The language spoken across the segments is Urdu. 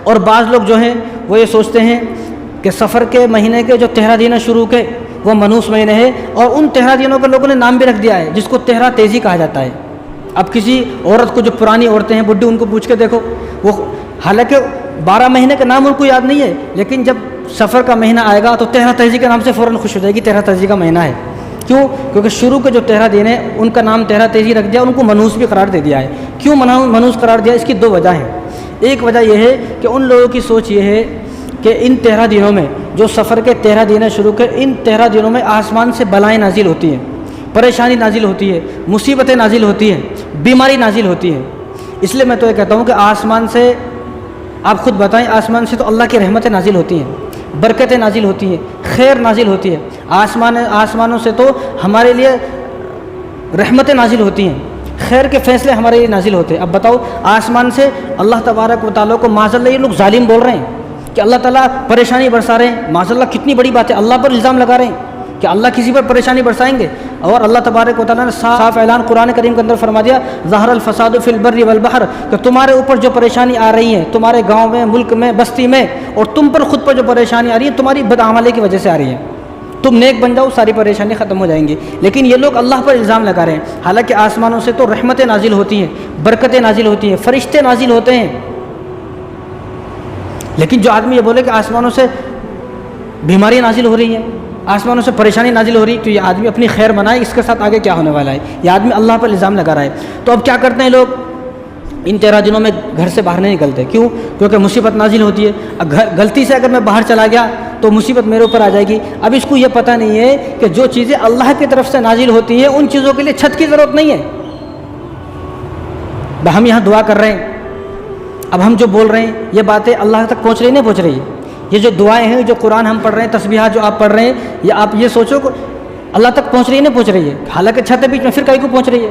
اور بعض لوگ جو ہیں وہ یہ سوچتے ہیں کہ سفر کے مہینے کے جو 13 دن شروع کے وہ منحوس مہینے ہیں، اور ان 13 دنوں کے لوگوں نے نام بھی رکھ دیا ہے جس کو 13 تیزی کہا جاتا ہے۔ اب کسی عورت کو، جو پرانی عورتیں ہیں بڈھی، ان کو پوچھ کے دیکھو، وہ حالانکہ 12 مہینے کا نام ان کو یاد نہیں ہے، لیکن جب سفر کا مہینہ آئے گا تو 13 تیزی کے نام سے فوراً خوش ہو جائے گی، 13 تیزی کا مہینہ ہے۔ کیوں؟ کیونکہ شروع کے جو 13 دن ہیں ان کا نام 13 تیزی رکھ دیا، ان کو منحوس بھی قرار دے دیا ہے۔ کیوں منحوس قرار دیا؟ اس کی 2 وجہ ہیں۔ ایک وجہ یہ ہے کہ ان لوگوں کی سوچ یہ ہے کہ ان 13 دنوں میں، جو سفر کے 13 دن شروع کے، ان 13 دنوں میں آسمان سے بلائیں نازل ہوتی ہیں، پریشانی نازل ہوتی ہے، مصیبتیں نازل ہوتی ہیں، بیماری نازل ہوتی ہے۔ اس لیے میں تو یہ کہتا ہوں کہ آسمان سے، آپ خود بتائیں، آسمان سے تو اللہ کی رحمتیں نازل ہوتی ہیں، برکتیں نازل ہوتی ہیں، خیر نازل ہوتی ہے۔ آسمانوں سے تو ہمارے لیے رحمتیں نازل ہوتی ہیں، خیر کے فیصلے ہمارے لیے نازل ہوتے ہیں۔ اب بتاؤ، آسمان سے اللہ تبارک و تعالیٰ کو معاذ اللہ یہ لوگ ظالم بول رہے ہیں کہ اللہ تعالیٰ پریشانی برسا رہے ہیں، معاذ اللہ کتنی بڑی بات ہے، اللہ پر الزام لگا رہے ہیں کہ اللہ کسی پر پریشانی برسائیں گے۔ اور اللہ تبارک و تعالیٰ نے صاف اعلان قرآن کریم کے اندر فرما دیا، ظہر الفساد فی البر والبحر، کہ تمہارے اوپر جو پریشانی آ رہی ہے، تمہارے گاؤں میں، ملک میں، بستی میں، اور تم پر خود پر جو پریشانی آ رہی ہے تمہاری بدعملی کی وجہ سے آ رہی ہے۔ تم نیک بن جاؤ، ساری پریشانی ختم ہو جائیں گی۔ لیکن یہ لوگ اللہ پر الزام لگا رہے ہیں، حالانکہ آسمانوں سے تو رحمتیں نازل ہوتی ہیں، برکتیں نازل ہوتی ہیں، فرشتے نازل ہوتے ہیں۔ لیکن جو آدمی یہ بولے کہ آسمانوں سے بیماری نازل ہو رہی ہیں، آسمانوں سے پریشانی نازل ہو رہی ہے، تو یہ آدمی اپنی خیر منائے، اس کے ساتھ آگے کیا ہونے والا ہے؟ یہ آدمی اللہ پر الزام لگا رہا ہے۔ تو اب کیا کرتے ہیں لوگ؟ ان 13 دنوں میں گھر سے باہر نہیں نکلتے۔ کیوں؟ کیونکہ مصیبت نازل ہوتی ہے۔ غلطی سے اگر میں باہر چلا گیا تو مصیبت میرے اوپر آ جائے گی۔ اب اس کو یہ پتہ نہیں ہے کہ جو چیزیں اللہ کی طرف سے نازل ہوتی ہیں ان چیزوں کے لیے چھت کی ضرورت نہیں ہے۔ ہم یہاں دعا کر رہے ہیں، اب ہم جو بول رہے ہیں یہ باتیں اللہ تک پہنچ رہی نہیں پہنچ رہی ہے؟ یہ جو دعائیں ہیں، جو قرآن ہم پڑھ رہے ہیں، تسبیحات جو آپ پڑھ رہے ہیں، یہ آپ یہ سوچو کہ اللہ تک پہنچ رہی ہے نہیں پہنچ رہی ہے؟ حالانکہ چھت بیچ میں، پھر کہیں کو پہنچ رہی ہے؟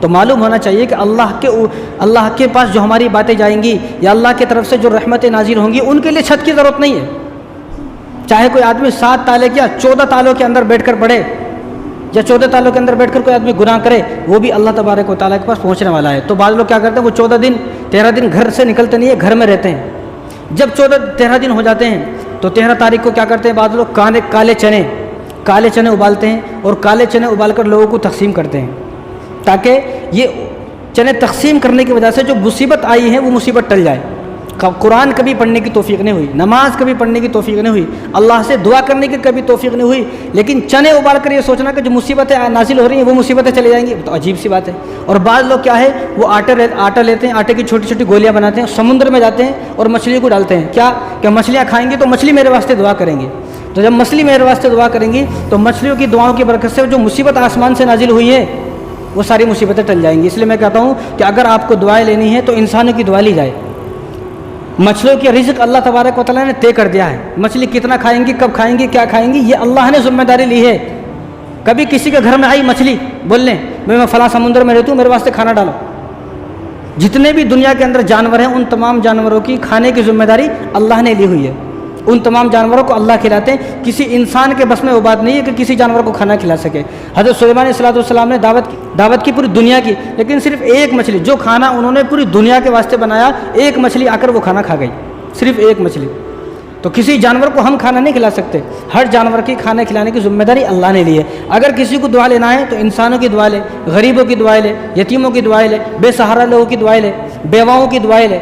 تو معلوم ہونا چاہیے کہ اللہ کے پاس جو ہماری باتیں جائیں گی یا اللہ کی طرف سے جو رحمتیں نازل ہوں گی ان کے لیے چھت کی ضرورت نہیں ہے۔ چاہے کوئی آدمی 7 تالے کیا 14 تالوں کے اندر بیٹھ کر پڑھے، یا 14 تالوں کے اندر بیٹھ کر کوئی آدمی گناہ کرے، وہ بھی اللہ تبارک و تعالیٰ کے پاس پہنچنے والا ہے۔ تو بعض لوگ کیا کرتے ہیں، وہ 14 دن 13 دن گھر سے نکلتے نہیں ہیں، گھر میں رہتے ہیں۔ جب 13 دن ہو جاتے ہیں تو 13 تاریخ کو کیا کرتے ہیں، بعض لوگ کالے چنے ابالتے ہیں، اور کالے چنے ابال کر لوگوں کو تقسیم کرتے ہیں، تاکہ یہ چنے تقسیم کرنے کی وجہ سے جو مصیبت آئی ہے وہ مصیبت ٹل جائے۔ قرآن کبھی پڑھنے کی توفیق نہیں ہوئی، نماز کبھی پڑھنے کی توفیق نہیں ہوئی، اللہ سے دعا کرنے کی کبھی توفیق نہیں ہوئی، لیکن چنے ابال کر یہ سوچنا کہ جو مصیبتیں نازل ہو رہی ہیں وہ مصیبتیں چلی جائیں گی، تو عجیب سی بات ہے۔ اور بعض لوگ کیا ہے، وہ آٹا لیتے ہیں، آٹے کی چھوٹی چھوٹی گولیاں بناتے ہیں، سمندر میں جاتے ہیں اور مچھلی کو ڈالتے ہیں، کیا کہ مچھلیاں کھائیں گی تو مچھلی میرے واسطے دعا کریں گی۔ تو جب مچھلی میرے واسطے دعا کریں گی تو مچھلیوں کی دعاؤں کی برکت سے جو مصیبت آسمان سے نازل ہوئی ہے وہ ساری مصیبتیں ٹل جائیں گی۔ اس لیے میں کہتا ہوں کہ اگر آپ کو دعائیں لینی ہے تو انسانوں کی دعا لی جائے۔ مچھلیوں کی رزق اللہ تبارک و تعالیٰ نے طے کر دیا ہے، مچھلی کتنا کھائیں گی، کب کھائیں گی، کیا کھائیں گی، یہ اللہ نے ذمہ داری لی ہے۔ کبھی کسی کے گھر میں آئی مچھلی، بول لیں میں فلاں سمندر میں رہتی ہوں، میرے واسطے کھانا ڈالو۔ جتنے بھی دنیا کے اندر جانور ہیں ان تمام جانوروں کی کھانے کی ذمہ داری اللہ نے لی ہوئی ہے، ان تمام جانوروں کو اللہ کھلاتے ہیں۔ کسی انسان کے بس میں وہ بات نہیں ہے کہ کسی جانور کو کھانا کھلا سکے۔ حضرت سلیمان علیہ السلام نے دعوت کی پوری دنیا کی، لیکن صرف ایک مچھلی، جو کھانا انہوں نے پوری دنیا کے واسطے بنایا، ایک مچھلی آ کر وہ کھانا کھا گئی، صرف ایک مچھلی۔ تو کسی جانور کو ہم کھانا نہیں کھلا سکتے، ہر جانور کی کھانا کھلانے کی ذمہ داری اللہ نے لی ہے۔ اگر کسی کو دعا لینا ہے تو انسانوں کی دعا لے، غریبوں کی دعائیں لے، یتیموں کی دعائیں لے، بے سہارا لوگوں کی دعائیں لے، بیواؤں کی دعائیں لے،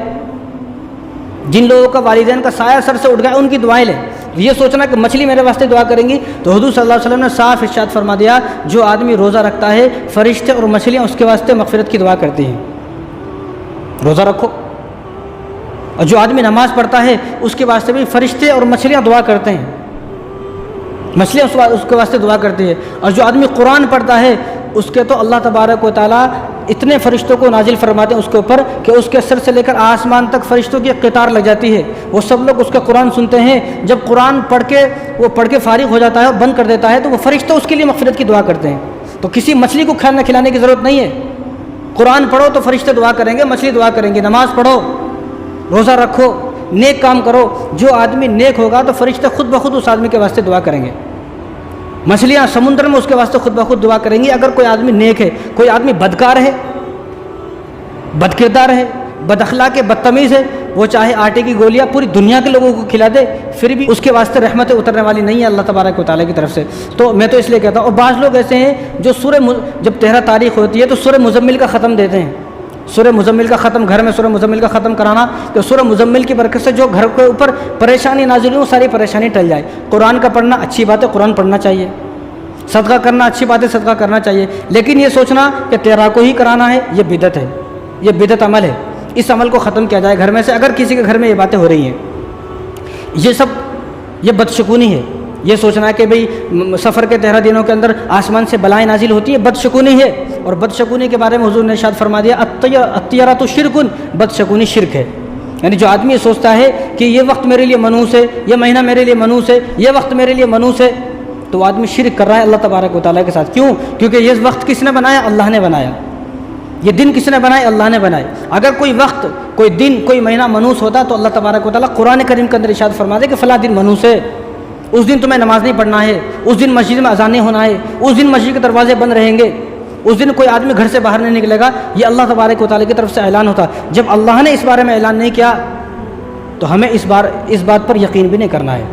جن لوگوں کا والدین کا سایہ سر سے اٹھ گیا ان کی دعائیں لے۔ یہ سوچنا کہ مچھلی میرے واسطے دعا کریں گی، تو حضور صلی اللہ علیہ وسلم نے صاف ارشاد فرما دیا، جو آدمی روزہ رکھتا ہے فرشتے اور مچھلیاں اس کے واسطے مغفرت کی دعا کرتی ہیں۔ روزہ رکھو، اور جو آدمی نماز پڑھتا ہے اس کے واسطے بھی فرشتے اور مچھلیاں دعا کرتے ہیں، مچھلیاں اس کے واسطے دعا کرتی ہے۔ اور جو آدمی قرآن پڑھتا ہے اس کے تو اللہ تبارک و تعالیٰ اتنے فرشتوں کو نازل فرماتے ہیں اس کے اوپر کہ اس کے سر سے لے کر آسمان تک فرشتوں کی قطار لگ جاتی ہے، وہ سب لوگ اس کا قرآن سنتے ہیں۔ جب قرآن پڑھ کے فارغ ہو جاتا ہے اور بند کر دیتا ہے تو وہ فرشتے اس کے لیے مغفرت کی دعا کرتے ہیں۔ تو کسی مچھلی کو کھانا کھلانے کی ضرورت نہیں ہے، قرآن پڑھو تو فرشتے دعا کریں گے، مچھلی دعا کریں گے۔ نماز پڑھو، روزہ رکھو، نیک کام کرو، جو آدمی نیک ہوگا تو فرشتے خود بخود اس آدمی کے واسطے دعا کریں گے۔ مچھلیاں سمندر میں اس کے واسطے خود بخود دعا کریں گی۔ اگر کوئی آدمی نیک ہے، کوئی آدمی بدکار ہے، بد کردار ہے، بد اخلاق بدتمیز ہے، وہ چاہے آٹے کی گولیاں پوری دنیا کے لوگوں کو کھلا دے، پھر بھی اس کے واسطے رحمتیں اترنے والی نہیں ہے اللہ تبارک و تعالیٰ کی طرف سے۔ تو میں تو اس لیے کہتا ہوں، اور بعض لوگ ایسے ہیں جو جب 13 تاریخ ہوتی ہے تو سورہ مزمل کا ختم دیتے ہیں، سورہ مزمل کا ختم، گھر میں سورہ مزمل کا ختم کرانا کہ سورہ مزمل کی برکت سے جو گھر کے اوپر پریشانی نازل ہو، ساری پریشانی ٹل جائے۔ قرآن کا پڑھنا اچھی بات ہے، قرآن پڑھنا چاہیے، صدقہ کرنا اچھی بات ہے، صدقہ کرنا چاہیے، لیکن یہ سوچنا کہ 13 کو ہی کرانا ہے، یہ بدعت ہے، یہ بدعت عمل ہے، اس عمل کو ختم کیا جائے گھر میں سے۔ اگر کسی کے گھر میں یہ باتیں ہو رہی ہیں، یہ سب یہ بدشگونی ہے، یہ سوچنا ہے کہ بھئی سفر کے 13 دنوں کے اندر آسمان سے بلائیں نازل ہوتی ہیں، بدشگونی ہے۔ اور بدشگونی کے بارے میں حضور نے ارشاد فرما دیا الطیرۃ شرک، بدشگونی شرک ہے۔ یعنی جو آدمی سوچتا ہے کہ یہ وقت میرے لیے منحوس ہے، یہ مہینہ میرے لیے منحوس ہے، یہ وقت میرے لیے منحوس ہے، تو وہ آدمی شرک کر رہا ہے اللہ تبارک و تعالیٰ کے ساتھ۔ کیوں؟ کیونکہ یہ وقت کس نے بنایا؟ اللہ نے بنایا۔ یہ دن کس نے بنائے؟ اللہ نے بنائے۔ اگر کوئی وقت، کوئی دن، کوئی مہینہ منحوس ہوتا تو اللہ تبارک و تعالیٰ قرآن کریم کے اندر ارشاد فرما دے کہ فلاں دن منحوس ہے، اس دن تمہیں نماز نہیں پڑھنا ہے، اس دن مسجد میں اذان نہیں ہونا ہے، اس دن مسجد کے دروازے بند رہیں گے، اس دن کوئی آدمی گھر سے باہر نہیں نکلے گا۔ یہ اللہ تبارک و تعالیٰ کی طرف سے اعلان ہوتا۔ جب اللہ نے اس بارے میں اعلان نہیں کیا تو ہمیں اس بات پر یقین بھی نہیں کرنا ہے۔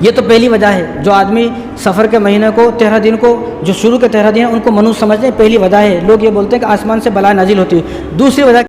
یہ تو پہلی وجہ ہے، جو آدمی سفر کے مہینے کو 13 دن کو، جو شروع کے 13 دن ہیں ان کو منحوس سمجھتے ہیں، پہلی وجہ ہے۔ لوگ یہ بولتے ہیں کہ آسمان سے بلائیں نازل ہوتی ہے۔ دوسری وجہ